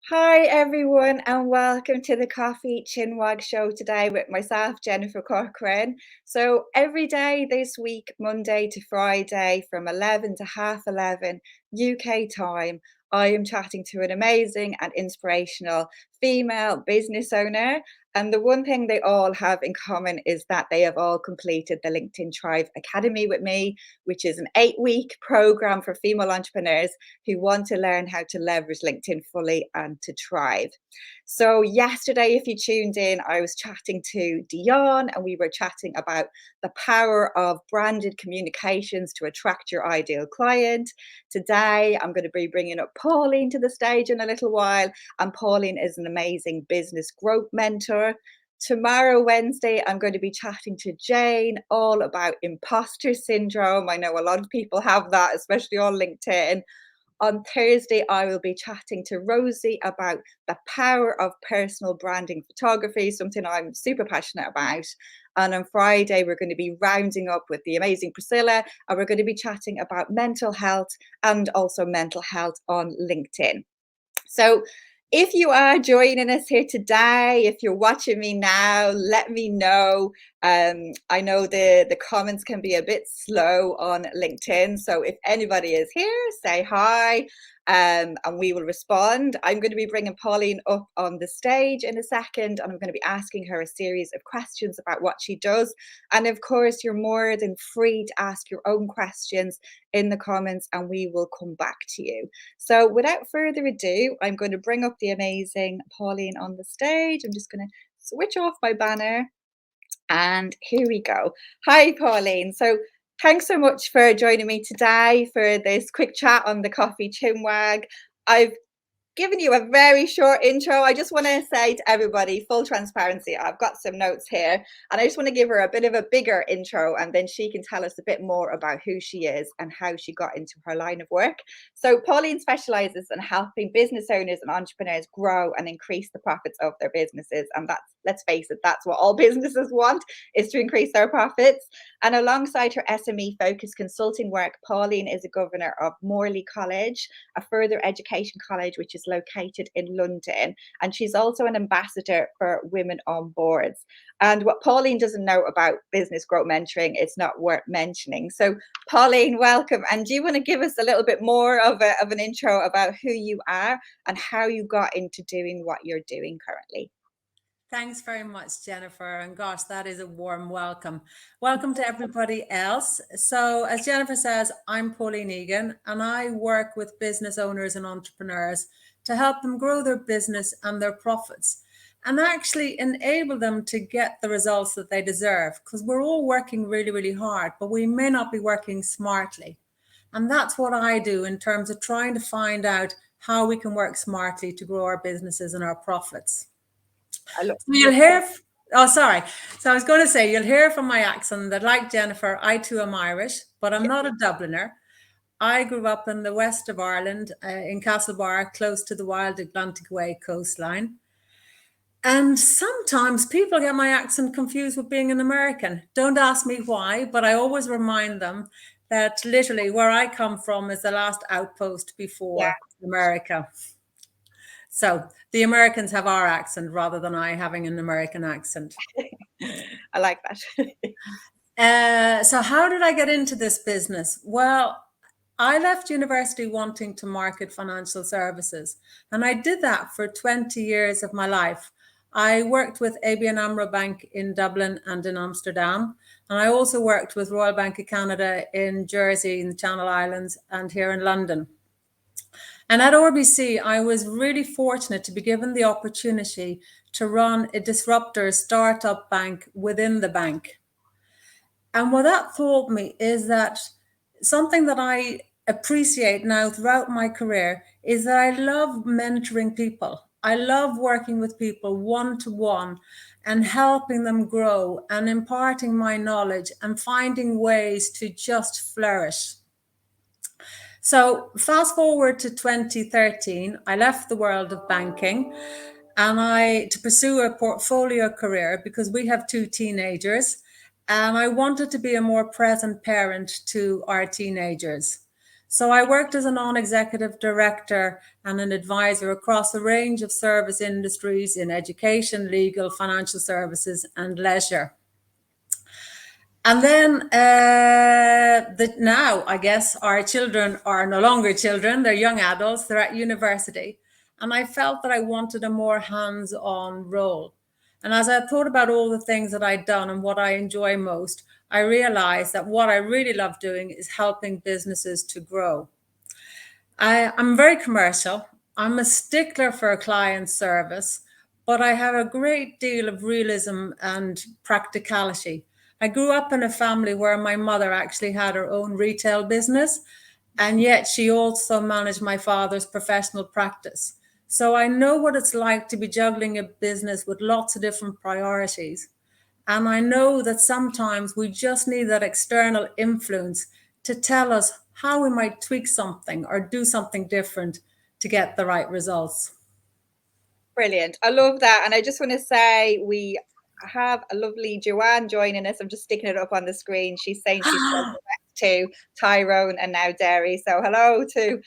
Hi everyone, and welcome to the Coffee Chinwag show today with myself, Jennifer Corcoran. So every day this week, Monday to Friday, from 11 to half 11 UK time, I am chatting to an amazing and inspirational female business owner. And the one thing they all have in common is that they have all completed the LinkedIn Tribe Academy with me, which is an 8-week program for female entrepreneurs who want to learn how to leverage LinkedIn fully and to thrive. So, yesterday, if you tuned in, I was chatting to Dion and we were chatting about the power of branded communications to attract your ideal client. Today, I'm going to be bringing up Pauline to the stage in a little while, and Pauline is an amazing business growth mentor. Tomorrow, Wednesday, I'm going to be chatting to Jane all about imposter syndrome. I know a lot of people have that, especially on LinkedIn. On Thursday, I will be chatting to Rosie about the power of personal branding photography, something I'm super passionate about. And on Friday, we're going to be rounding up with the amazing Priscilla, and we're going to be chatting about mental health and also mental health on LinkedIn. So, if you are joining us here today, if you're watching me now, let me know. I know the comments can be a bit slow on LinkedIn. So if anybody is here, say hi, and we will respond. I'm going to be bringing Pauline up on the stage in a second, and I'm going to be asking her a series of questions about what she does. And of course, you're more than free to ask your own questions in the comments, and we will come back to you. So without further ado, I'm going to bring up the amazing Pauline on the stage. I'm just going to switch off my banner, and here we go. Hi, Pauline. So thanks so much for joining me today for this quick chat on the Coffee Chinwag. I've given you a very short intro. I just want to say to everybody, full transparency, I've got some notes here, and I just want to give her a bit of a bigger intro, and then she can tell us a bit more about who she is and how she got into her line of work. So Pauline specializes in helping business owners and entrepreneurs grow and increase the profits of their businesses. And that's, let's face it, that's what all businesses want, is to increase their profits. And alongside her SME focused consulting work, Pauline is a governor of Morley College, a further education college which is located in London. And she's also an ambassador for Women on Boards. And what Pauline doesn't know about business growth mentoring, it's not worth mentioning. So, Pauline, welcome. And do you want to give us a little bit more of an intro about who you are and how you got into doing what you're doing currently? Thanks very much, Jennifer. And gosh, that is a warm welcome. Welcome to everybody else. So, as Jennifer says, I'm Pauline Egan, and I work with business owners and entrepreneurs to help them grow their business and their profits and actually enable them to get the results that they deserve. Because we're all working really, really hard, but we may not be working smartly. And that's what I do in terms of trying to find out how we can work smartly to grow our businesses and our profits. I look, So you'll hear, oh, sorry. So I was going to say, you'll hear from my accent that, like Jennifer, I too am Irish, but I'm not a Dubliner. I grew up in the west of Ireland, in Castlebar, close to the wild Atlantic Way coastline. And sometimes people get my accent confused with being an American. Don't ask me why, but I always remind them that literally where I come from is the last outpost yeah, before America. So the Americans have our accent rather than I having an American accent. I like that. So how did I get into this business? Well, I left university wanting to market financial services, and I did that for 20 years of my life. I worked with ABN AMRO Bank in Dublin and in Amsterdam, and I also worked with Royal Bank of Canada in Jersey, in the Channel Islands, and here in London. And at RBC, I was really fortunate to be given the opportunity to run a disruptor startup bank within the bank. And what that taught me is that something that I appreciate now throughout my career is that I love mentoring people. I love working with people one to one and helping them grow and imparting my knowledge and finding ways to just flourish. So fast forward to 2013, I left the world of banking and I to pursue a portfolio career because we have two teenagers and I wanted to be a more present parent to our teenagers. So I worked as a non-executive director and an advisor across a range of service industries in education, legal, financial services, and leisure. And then now, I guess, our children are no longer children, they're young adults, they're at university. And I felt that I wanted a more hands-on role. And as I thought about all the things that I'd done and what I enjoy most, I realized that what I really love doing is helping businesses to grow. I'm very commercial. I'm a stickler for a client service, but I have a great deal of realism and practicality. I grew up in a family where my mother actually had her own retail business, and yet she also managed my father's professional practice. So I know what it's like to be juggling a business with lots of different priorities. And I know that sometimes we just need that external influence to tell us how we might tweak something or do something different to get the right results. Brilliant. I love that. And I just want to say we have a lovely Joanne joining us. I'm just sticking it up on the screen. She's saying she's to Tyrone and now Derry. So hello to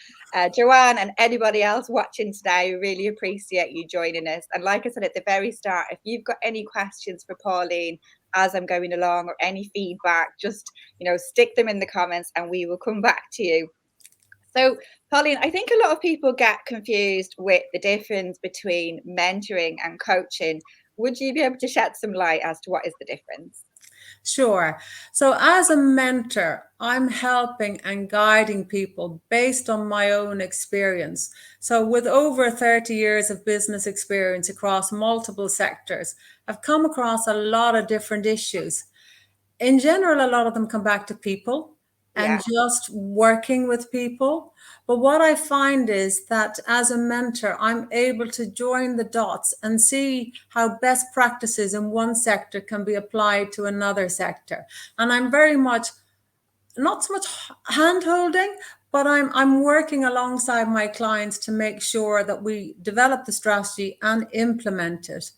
Joanne and anybody else watching today. We really appreciate you joining us. And like I said at the very start, if you've got any questions for Pauline as I'm going along or any feedback, just stick them in the comments and we will come back to you. So, Pauline, I think a lot of people get confused with the difference between mentoring and coaching. Would you be able to shed some light as to what is the difference? Sure. So, as a mentor, I'm helping and guiding people based on my own experience. So, with over 30 years of business experience across multiple sectors, I've come across a lot of different issues. In general, a lot of them come back to people and Yeah, just working with people. But what I find is that as a mentor, I'm able to join the dots and see how best practices in one sector can be applied to another sector. And I'm very much not so much hand holding, but I'm working alongside my clients to make sure that we develop the strategy and implement it.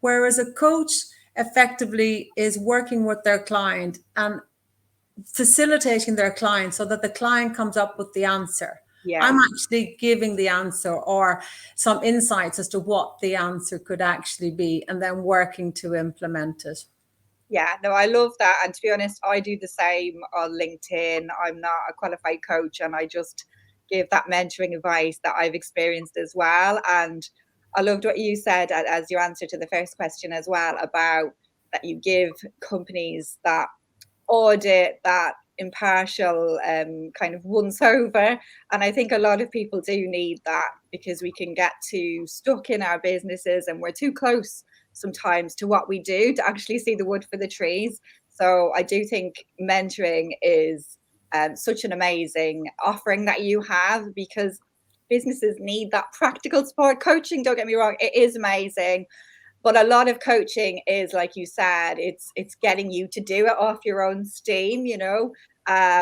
Whereas a coach effectively is working with their client and facilitating their client so that the client comes up with the answer. yeah. I'm actually giving the answer or some insights as to what the answer could actually be and then working to implement it. Yeah, no, I love that. And to be honest, I do the same on LinkedIn. I'm not a qualified coach and I just give that mentoring advice that I've experienced as well. And I loved what you said as your answer to the first question as well about that you give companies that audit, that impartial kind of once over. And I think a lot of people do need that because we can get too stuck in our businesses and we're too close sometimes to what we do to actually see the wood for the trees. So I do think mentoring is such an amazing offering that you have because businesses need that practical support. Coaching, don't get me wrong, it is amazing, but a lot of coaching is like you said, it's getting you to do it off your own steam,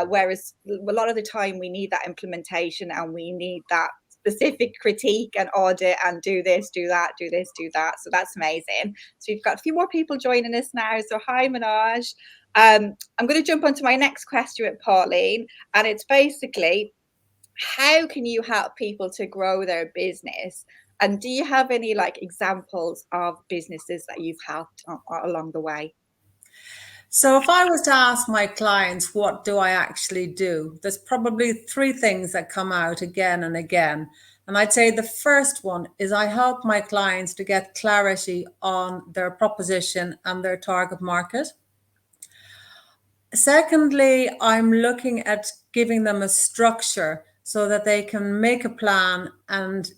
whereas a lot of the time we need that implementation and we need that specific critique and audit and do this, do that, do this, do that. So that's amazing. So we've got a few more people joining us now. So hi Manoj. I'm going to jump onto my next question with Pauline, and it's basically, how can you help people to grow their business? And do you have any like examples of businesses that you've helped along the way? So if I was to ask my clients, what do I actually do? There's probably three things that come out again and again. And I'd say the first one is I help my clients to get clarity on their proposition and their target market. Secondly, I'm looking at giving them a structure so that they can make a plan and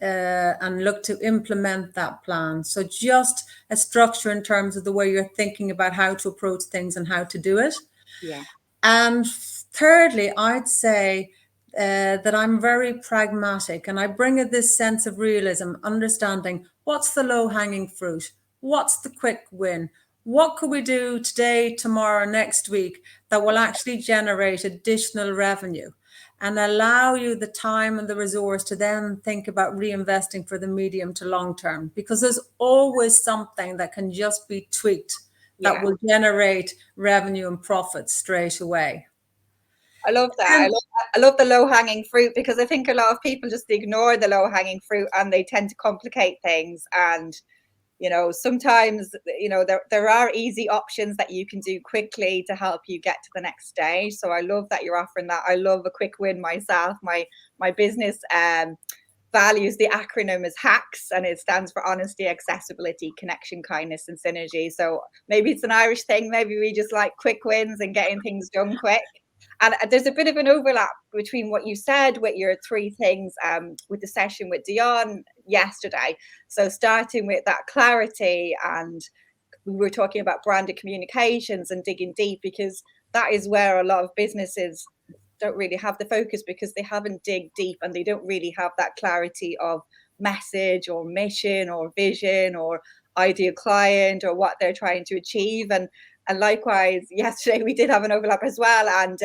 look to implement that plan. So just a structure in terms of the way you're thinking about how to approach things and how to do it. Yeah. And thirdly, I'd say that I'm very pragmatic and I bring it this sense of realism, understanding what's the low hanging fruit, what's the quick win, what could we do today, tomorrow, next week that will actually generate additional revenue and allow you the time and the resource to then think about reinvesting for the medium to long term, because there's always something that can just be tweaked that Yeah. will generate revenue and profit straight away. I love that. And I love the low hanging fruit, because I think a lot of people just ignore the low hanging fruit and they tend to complicate things. And sometimes there are easy options that you can do quickly to help you get to the next stage. So I love that you're offering that. I love a quick win myself. My business values, the acronym is HACS, and it stands for honesty, accessibility, connection, kindness, and synergy. So maybe it's an Irish thing. Maybe we just like quick wins and getting things done quick. And there's a bit of an overlap between what you said with your three things with the session with Dion yesterday. So starting with that clarity, and we were talking about branded communications and digging deep, because that is where a lot of businesses don't really have the focus, because they haven't dig deep and they don't really have that clarity of message or mission or vision or ideal client or what they're trying to achieve. And likewise, yesterday we did have an overlap as well. And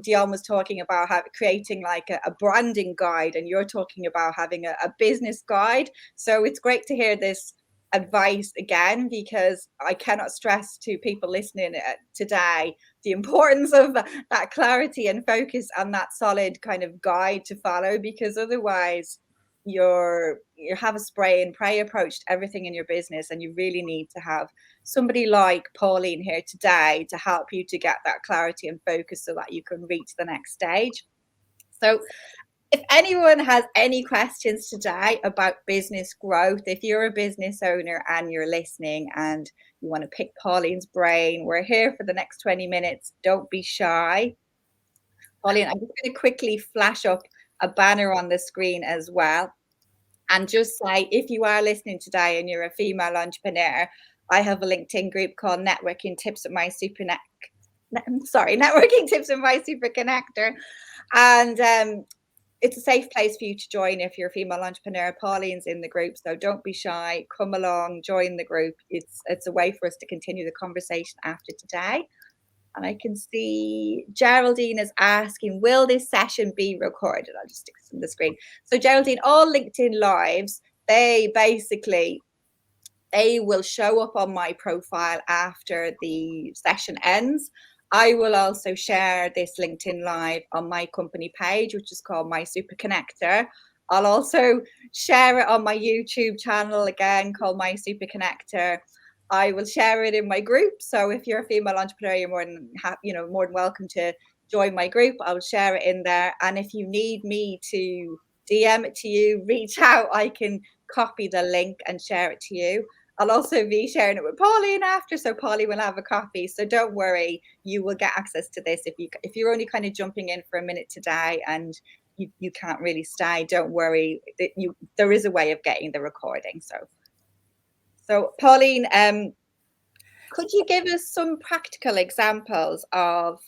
Dion was talking about creating like a branding guide, and you're talking about having a business guide. So it's great to hear this advice again, because I cannot stress to people listening today the importance of that clarity and focus and that solid kind of guide to follow, because otherwise you have a spray and pray approach to everything in your business, and you really need to have somebody like Pauline here today to help you to get that clarity and focus so that you can reach the next stage. So if anyone has any questions today about business growth, if you're a business owner and you're listening and you want to pick Pauline's brain, we're here for the next 20 minutes. Don't be shy. Pauline, I'm just going to quickly flash up a banner on the screen as well. And just say, if you are listening today and you're a female entrepreneur, I have a LinkedIn group called Networking Tips with My Super Networking Tips with My Super Connector. And it's a safe place for you to join if you're a female entrepreneur. Pauline's in the group, so don't be shy. Come along, join the group. It's a way for us to continue the conversation after today. And I can see Geraldine is asking, will this session be recorded? I'll just stick this on the screen. So Geraldine, all LinkedIn Lives, they will show up on my profile after the session ends. I will also share this LinkedIn Live on my company page, which is called My Super Connector. I'll also share it on my YouTube channel, again, called My Super Connector. I will share it in my group. So if you're a female entrepreneur, you're more than welcome to join my group. I will share it in there. And if you need me to DM it to you, reach out, I can copy the link and share it to you. I'll also be sharing it with Pauline after, so Pauline will have a copy. So don't worry, you will get access to this. If you're only kind of jumping in for a minute today and you can't really stay, don't worry. There is a way of getting the recording. So Pauline, could you give us some practical examples of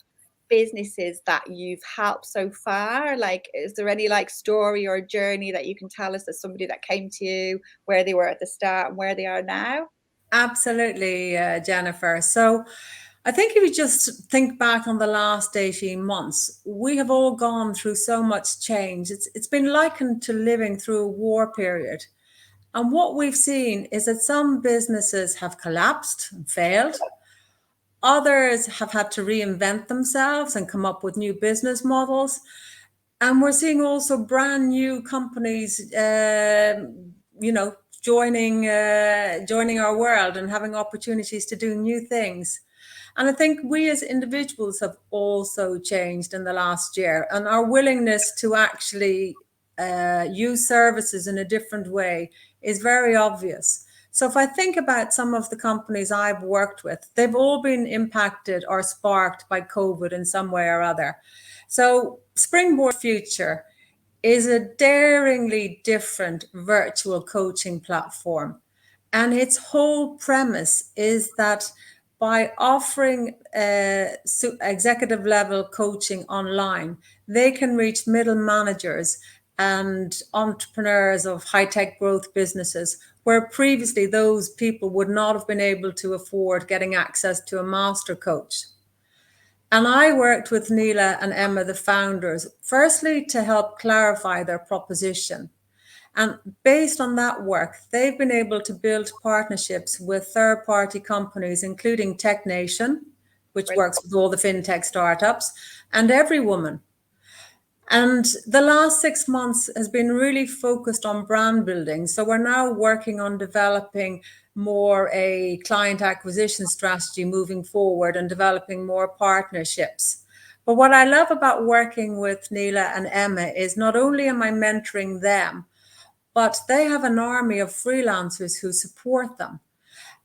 businesses that you've helped so far? Like, is there any like story or journey that you can tell us, as somebody that came to you, where they were at the start and where they are now? absolutely, Jennifer. So I think if you just think back on the last 18 months, we have all gone through so much change. It's been likened to living through a war period. And what we've seen is that some businesses have collapsed and failed. Others have had to reinvent themselves and come up with new business models. And we're seeing also brand new companies, joining our world and having opportunities to do new things. And I think we as individuals have also changed in the last year, and our willingness to actually use services in a different way is very obvious. So if I think about some of the companies I've worked with, they've all been impacted or sparked by COVID in some way or other. So Springboard Future is a daringly different virtual coaching platform. And its whole premise is that by offering executive level coaching online, they can reach middle managers and entrepreneurs of high-tech growth businesses, where previously those people would not have been able to afford getting access to a master coach. And I worked with Neela and Emma, the founders, firstly to help clarify their proposition. And based on that work, they've been able to build partnerships with third-party companies, including Tech Nation, which works with all the fintech startups, and every woman. And the last 6 months has been really focused on brand building. So we're now working on developing more a client acquisition strategy moving forward and developing more partnerships. But what I love about working with Neela and Emma is not only am I mentoring them, but they have an army of freelancers who support them.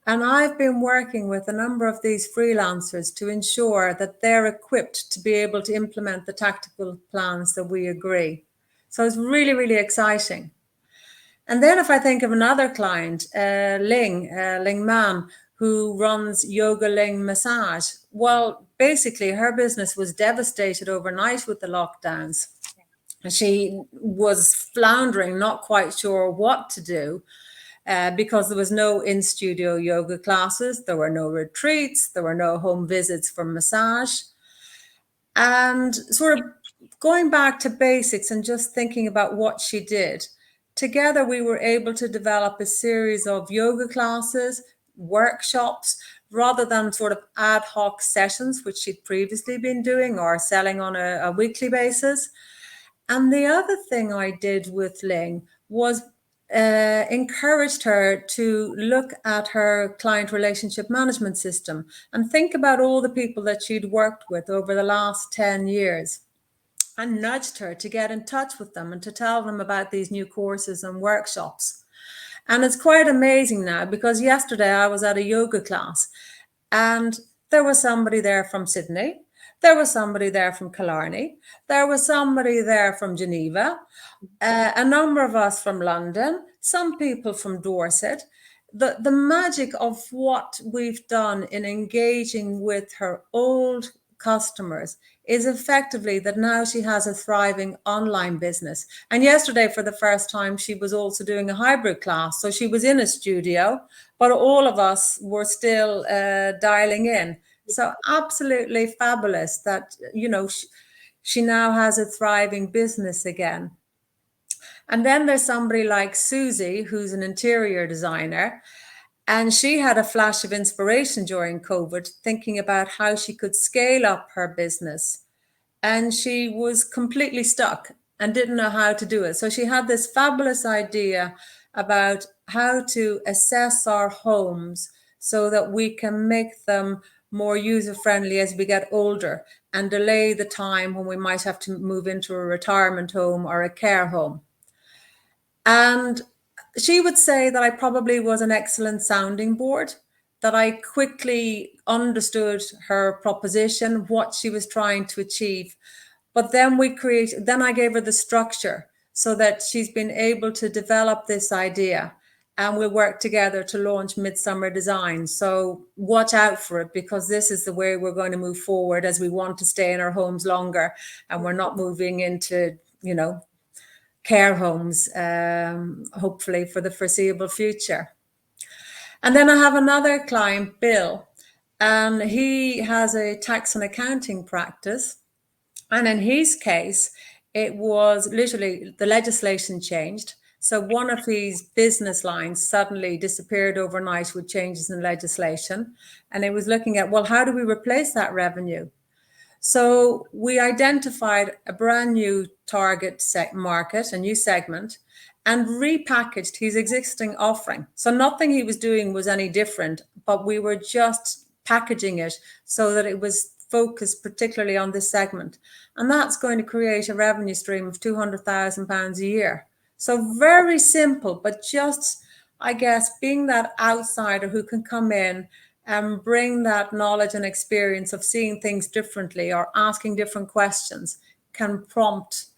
And I've been working with a number of these freelancers to ensure that they're equipped to be able to implement the tactical plans that we agree. So it's really, really exciting. And then if I think of another client, Ling Man, who runs Yoga Ling Massage, well, basically her business was devastated overnight with the lockdowns. And she was floundering, not quite sure what to do. Because there was no in-studio yoga classes, there were no retreats, there were no home visits for massage. And sort of going back to basics and just thinking about what she did, together we were able to develop a series of yoga classes, workshops, rather than sort of ad hoc sessions, which she'd previously been doing or selling on a weekly basis. And the other thing I did with Ling was encouraged her to look at her client relationship management system and think about all the people that she'd worked with over the last 10 years, and nudged her to get in touch with them and to tell them about these new courses and workshops. And it's quite amazing now, because yesterday I was at a yoga class and there was somebody there from Sydney, there was somebody there from Killarney, there was somebody there from Geneva, a number of us from London, some people from Dorset. The magic of what we've done in engaging with her old customers is effectively that now she has a thriving online business. And yesterday, for the first time, she was also doing a hybrid class. So she was in a studio, but all of us were still dialing in. So absolutely fabulous that, she now has a thriving business again. And then there's somebody like Susie, who's an interior designer. And she had a flash of inspiration during COVID, thinking about how she could scale up her business. And she was completely stuck and didn't know how to do it. So she had this fabulous idea about how to assess our homes so that we can make them more user-friendly as we get older and delay the time when we might have to move into a retirement home or a care home. And she would say that I probably was an excellent sounding board, that I quickly understood her proposition, what she was trying to achieve. But then I gave her the structure so that she's been able to develop this idea, and we'll work together to launch Midsummer Design. So watch out for it, because this is the way we're going to move forward, as we want to stay in our homes longer and we're not moving into, care homes, hopefully for the foreseeable future. And then I have another client, Bill, and he has a tax and accounting practice. And in his case, it was literally the legislation changed. So one of his business lines suddenly disappeared overnight with changes in legislation. And it was looking at, well, how do we replace that revenue? So we identified a brand new target market, a new segment, and repackaged his existing offering. So nothing he was doing was any different, but we were just packaging it so that it was focused particularly on this segment. And that's going to create a revenue stream of £200,000 a year. So very simple, but just, I guess, being that outsider who can come in and bring that knowledge and experience of seeing things differently or asking different questions can prompt,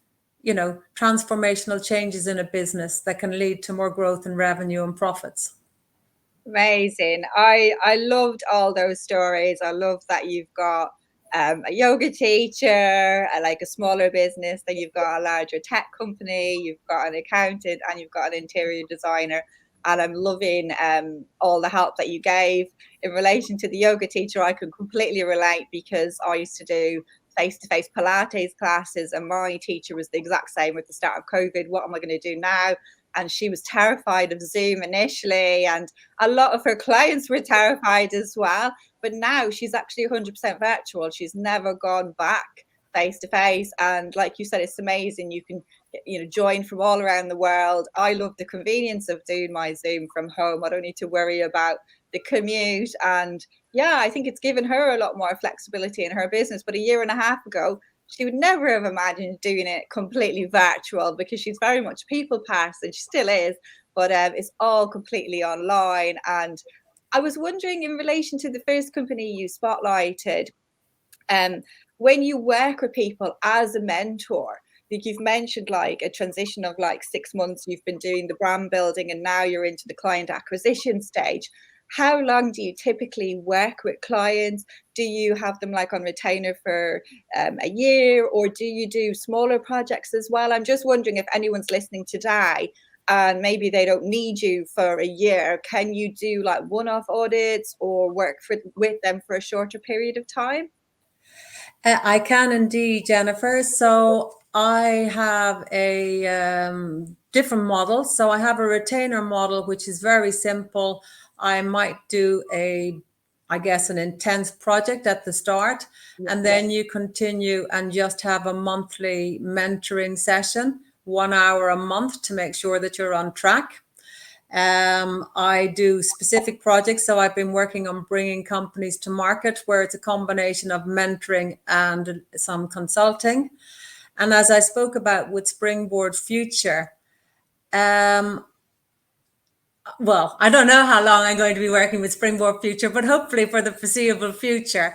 transformational changes in a business that can lead to more growth in revenue and profits. Amazing. I loved all those stories. I love that you've got a yoga teacher, like a smaller business, then you've got a larger tech company, you've got an accountant, and you've got an interior designer. And I'm loving all the help that you gave in relation to the yoga teacher. I can completely relate, because I used to do face-to-face Pilates classes, and my teacher was the exact same with the start of COVID. What am I going to do now? And she was terrified of Zoom initially, and a lot of her clients were terrified as well. But now she's actually 100% virtual. She's never gone back face to face. And like you said, it's amazing. You can, join from all around the world. I love the convenience of doing my Zoom from home. I don't need to worry about the commute. And yeah, I think it's given her a lot more flexibility in her business. But a year and a half ago, she would never have imagined doing it completely virtual, because she's very much a people person. She still is, but it's all completely online. And I was wondering, in relation to the first company you spotlighted, um, when you work with people as a mentor, like you've mentioned, like a transition of like 6 months, you've been doing the brand building and now you're into the client acquisition stage. How long do you typically work with clients? Do you have them like on retainer for a year, or do you do smaller projects as well? I'm just wondering if anyone's listening today and maybe they don't need you for a year. Can you do like one-off audits or work with them for a shorter period of time? I can indeed, Jennifer. So I have a different model. So I have a retainer model, which is very simple. I might do I guess, an intense project at the start, and then you continue and just have a monthly mentoring session, 1 hour a month, to make sure that you're on track. I do specific projects. So I've been working on bringing companies to market, where it's a combination of mentoring and some consulting. And as I spoke about with Springboard Future, well, I don't know how long I'm going to be working with Springboard Future, but hopefully for the foreseeable future.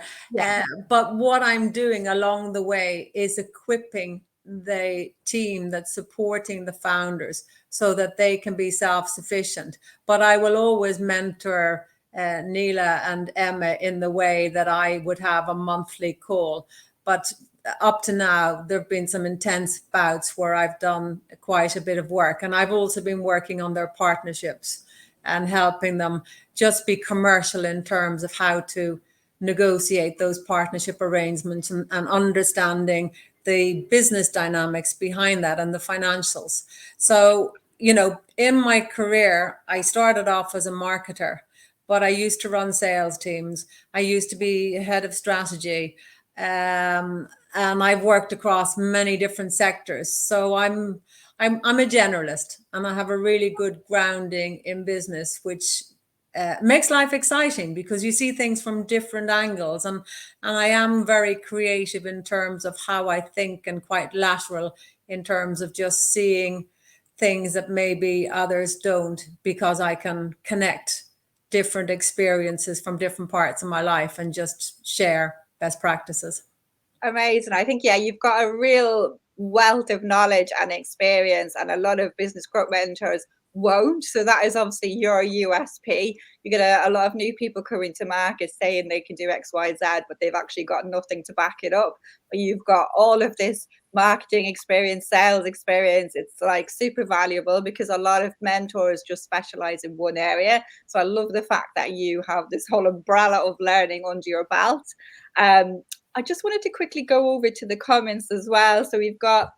But what I'm doing along the way is equipping the team that's supporting the founders so that they can be self-sufficient. But I will always mentor Neela and Emma in the way that I would have a monthly call. But up to now, there have been some intense bouts where I've done quite a bit of work. And I've also been working on their partnerships and helping them just be commercial in terms of how to negotiate those partnership arrangements, and understanding the business dynamics behind that and the financials. So, in my career, I started off as a marketer, but I used to run sales teams. I used to be head of strategy. And I've worked across many different sectors. So I'm a generalist, and I have a really good grounding in business, which makes life exciting because you see things from different angles. And I am very creative in terms of how I think, and quite lateral in terms of just seeing things that maybe others don't, because I can connect different experiences from different parts of my life and just share best practices. Amazing. I think, yeah, you've got a real wealth of knowledge and experience, and a lot of business growth mentors won't. So that is obviously your USP. You get a lot of new people coming to market saying they can do X, Y, Z, but they've actually got nothing to back it up. But you've got all of this marketing experience, sales experience. It's like super valuable, because a lot of mentors just specialize in one area. So I love the fact that you have this whole umbrella of learning under your belt. I just wanted to quickly go over to the comments as well. So we've got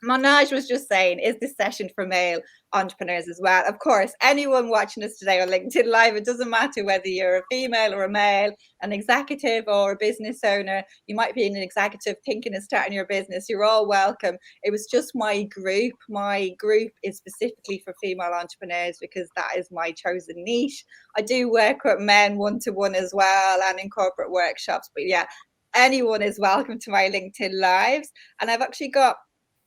Manaj was just saying, is this session for male entrepreneurs as well? Of course, anyone watching us today on LinkedIn Live, it doesn't matter whether you're a female or a male, an executive or a business owner. You might be an executive thinking of starting your business. You're all welcome. It was just my group. My group is specifically for female entrepreneurs, because that is my chosen niche. I do work with men one-to-one as well, and in corporate workshops. But yeah, anyone is welcome to my LinkedIn Lives. And I've actually got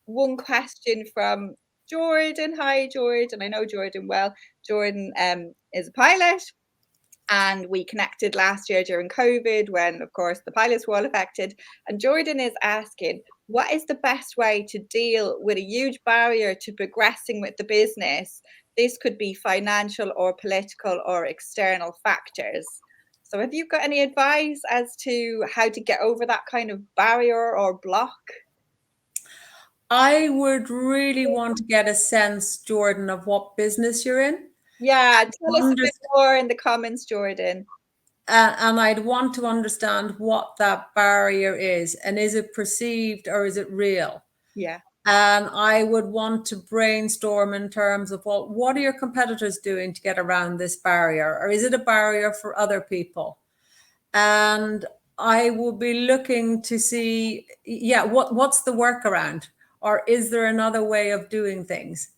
one question from Jordan. Hi, Jordan. I know Jordan well. Jordan is a pilot, and we connected last year during COVID, when, of course, the pilots were all affected. And Jordan is asking, what is the best way to deal with a huge barrier to progressing with the business? This could be financial or political or external factors. So have you got any advice as to how to get over that kind of barrier or block? I would really want to get a sense, Jordan, of what business you're in. Yeah, tell us a bit more in the comments, Jordan. And I'd want to understand what that barrier is, and is it perceived or is it real? Yeah. And I would want to brainstorm in terms of, well, what are your competitors doing to get around this barrier? Or is it a barrier for other people? And I will be looking to see, what's the workaround, or is there another way of doing things?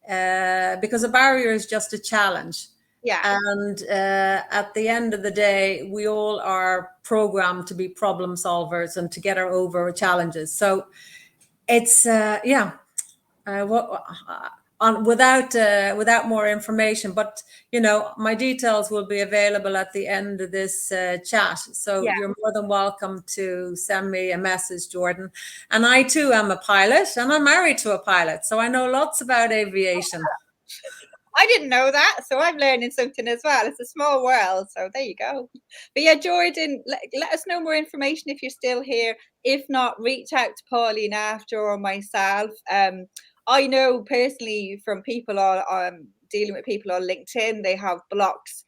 Because a barrier is just a challenge. Yeah. And at the end of the day, we all are programmed to be problem solvers and to get over challenges. So it's what on without more information, but my details will be available at the end of this chat, so Yeah. you're more than welcome to send me a message, Jordan. And I too am a pilot, and I'm married to a pilot, so I know lots about aviation. I didn't know that, so I'm learning something as well. It's a small world, so there you go. But yeah, Jordan, let us know more information if you're still here. If not, reach out to Pauline after, or myself. I know personally from people on dealing with people on LinkedIn, they have blocks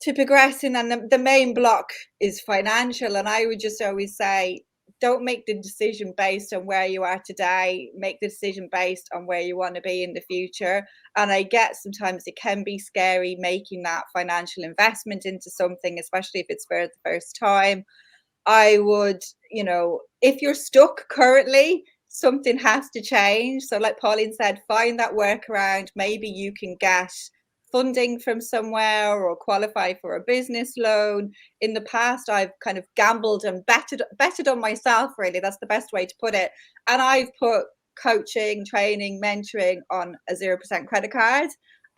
to progressing, and the main block is financial. And I would just always say, don't make the decision based on where you are today, make the decision based on where you want to be in the future. And I get sometimes it can be scary making that financial investment into something, especially if it's for the first time. I would, if you're stuck currently, something has to change. So, like Pauline said, find that workaround. Maybe you can get funding from somewhere or qualify for a business loan. In the past, I've kind of gambled and betted on myself, really. That's the best way to put it. And I've put coaching, training, mentoring on a 0% credit card.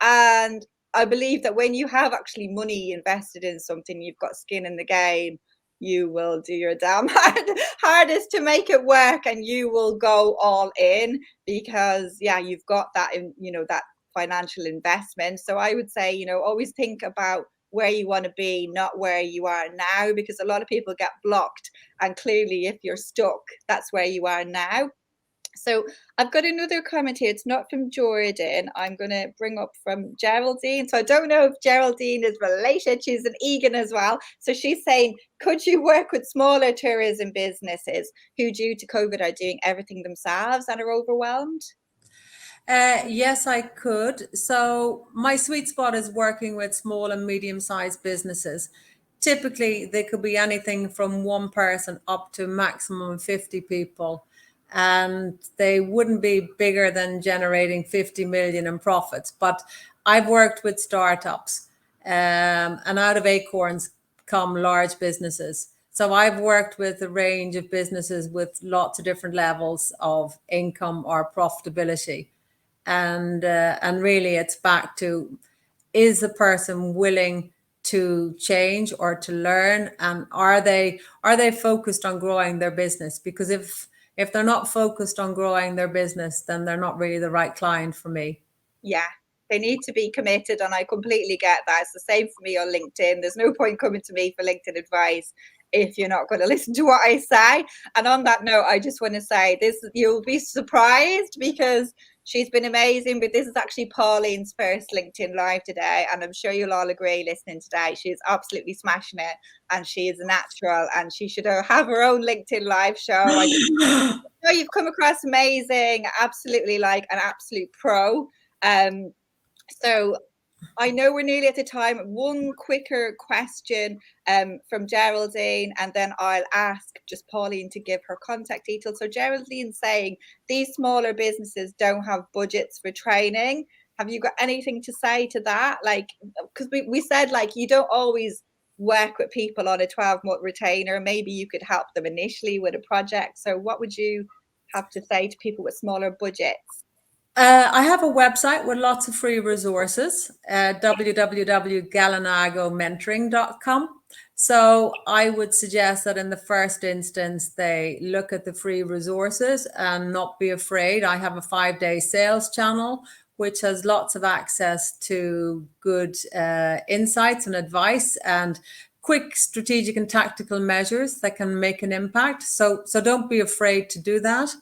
And I believe that when you have actually money invested in something, you've got skin in the game, you will do your damn hardest to make it work, and you will go all in, because you've got that that financial investment. So I would say, always think about where you want to be, not where you are now, because a lot of people get blocked, and clearly if you're stuck, that's where you are now. So I've got another comment here. It's not from Jordan. I'm going to bring up from Geraldine. So I don't know if Geraldine is related. She's an Egan as well. So she's saying, could you work with smaller tourism businesses who, due to COVID, are doing everything themselves and are overwhelmed? Yes, I could. So my sweet spot is working with small and medium-sized businesses. Typically, they could be anything from one person up to maximum 50 people, and they wouldn't be bigger than generating 50 million in profits. But I've worked with startups, and out of acorns come large businesses. So I've worked with a range of businesses with lots of different levels of income or profitability. And really it's back to, is the person willing to change or to learn, and are they focused on growing their business? Because if they're not focused on growing their business, then they're not really the right client for me. Yeah, they need to be committed, and I completely get that. It's the same for me on LinkedIn. There's no point coming to me for LinkedIn advice if you're not going to listen to what I say. And on that note, I just want to say this, you'll be surprised, because she's been amazing, but this is actually Pauline's first LinkedIn live today, and I'm sure you'll all agree listening today, she's absolutely smashing it, and she is a natural, and she should have her own LinkedIn live show. I know you've come across amazing, absolutely like an absolute pro. So I know we're nearly at the time. One quicker question from Geraldine, and then I'll ask just Pauline to give her contact details. So Geraldine saying these smaller businesses don't have budgets for training. Have you got anything to say to that? Like, because we said, like, you don't always work with people on a 12-month retainer. Maybe you could help them initially with a project. So what would you have to say to people with smaller budgets? I have a website with lots of free resources, www.galanagomentoring.com. So I would suggest that in the first instance, they look at the free resources and not be afraid. I have a 5-day sales channel, which has lots of access to good insights and advice and quick strategic and tactical measures that can make an impact. So don't be afraid to do that.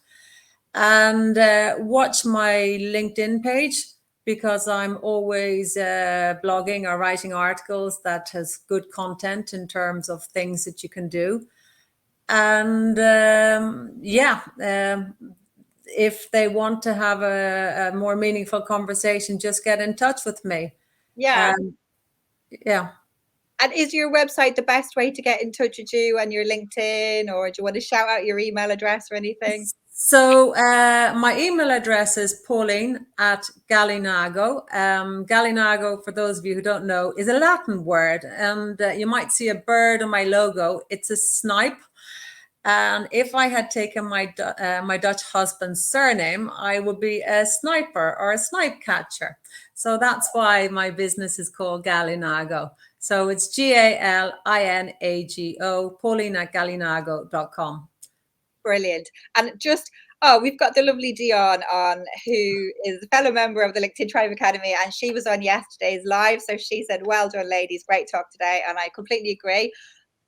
And watch my LinkedIn page, because I'm always blogging or writing articles that has good content in terms of things that you can do. And if they want to have a more meaningful conversation, just get in touch with me. Yeah. Yeah. And is your website the best way to get in touch with you, and your LinkedIn, or do you want to shout out your email address or anything? So my email address is Pauline at Gallinago. Gallinago, for those of you who don't know, is a Latin word, and you might see a bird on my logo. It's a snipe. And if I had taken my Dutch husband's surname, I would be a sniper or a snipe catcher. So that's why my business is called Gallinago. So it's Galinago, Pauline at Gallinago.com. Brilliant. And just, we've got the lovely Dion on, who is a fellow member of the LinkedIn Tribe Academy, and she was on yesterday's live. So she said, well done, ladies. Great talk today. And I completely agree.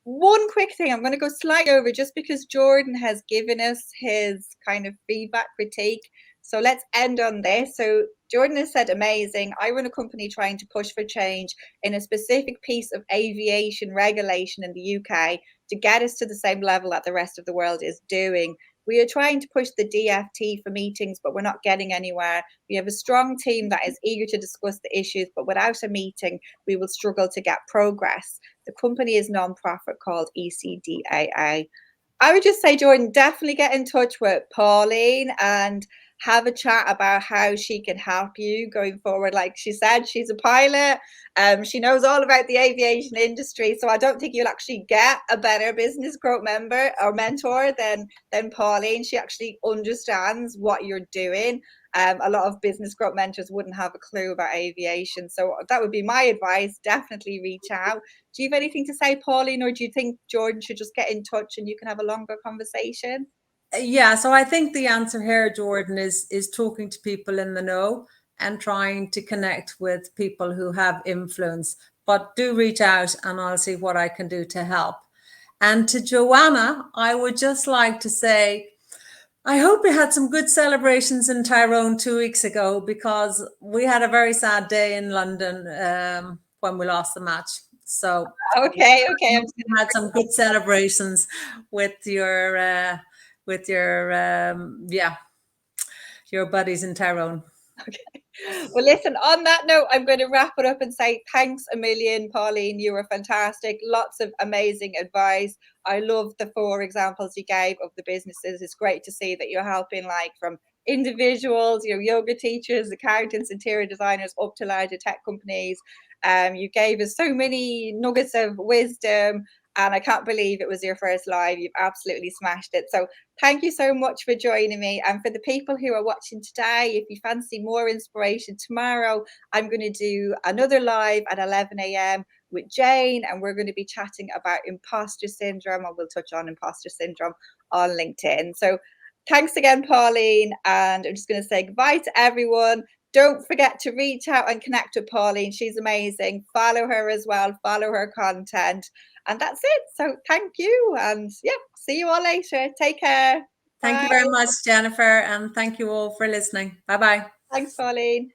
One quick thing, I'm going to go slightly over just because Jordan has given us his kind of feedback critique. So let's end on this. So Jordan has said, amazing. I run a company trying to push for change in a specific piece of aviation regulation in the UK to get us to the same level that the rest of the world is doing. We are trying to push the DFT for meetings, but we're not getting anywhere. We have a strong team that is eager to discuss the issues, but without a meeting, we will struggle to get progress. The company is non-profit called ECDAA. I would just say, Jordan, definitely get in touch with Pauline and have a chat about how she can help you going forward. Like she said, she's a pilot. She knows all about the aviation industry. So I don't think you'll actually get a better business growth member or mentor than Pauline. She actually understands what you're doing. A lot of business growth mentors wouldn't have a clue about aviation. So that would be my advice. Definitely reach out. Do you have anything to say, Pauline, or do you think Jordan should just get in touch and you can have a longer conversation? Yeah, so I think the answer here, Jordan, is talking to people in the know and trying to connect with people who have influence. But do reach out and I'll see what I can do to help. And to Joanna, I would just like to say, I hope you had some good celebrations in Tyrone 2 weeks ago, because we had a very sad day in London when we lost the match. So Okay, I hope you had some good celebrations with your your buddies in Tyrone. Okay. Well, listen, on that note, I'm going to wrap it up and say thanks a million, Pauline. You were fantastic. Lots of amazing advice. I love the 4 examples you gave of the businesses. It's great to see that you're helping, like, from individuals, yoga teachers, accountants, interior designers, up to larger tech companies. You gave us so many nuggets of wisdom, and I can't believe it was your first live. You've absolutely smashed it. So thank you so much for joining me. And for the people who are watching today, if you fancy more inspiration, tomorrow I'm going to do another live at 11 a.m. with Jane, and we're going to be chatting about imposter syndrome, and we'll touch on imposter syndrome on LinkedIn. So thanks again, Pauline. And I'm just going to say goodbye to everyone. Don't forget to reach out and connect with Pauline. She's amazing. Follow her as well. Follow her content. And that's it. So thank you. And yeah, see you all later. Take care. Thank you Bye. very much, Jennifer. And thank you all for listening. Bye-bye. Thanks, Pauline.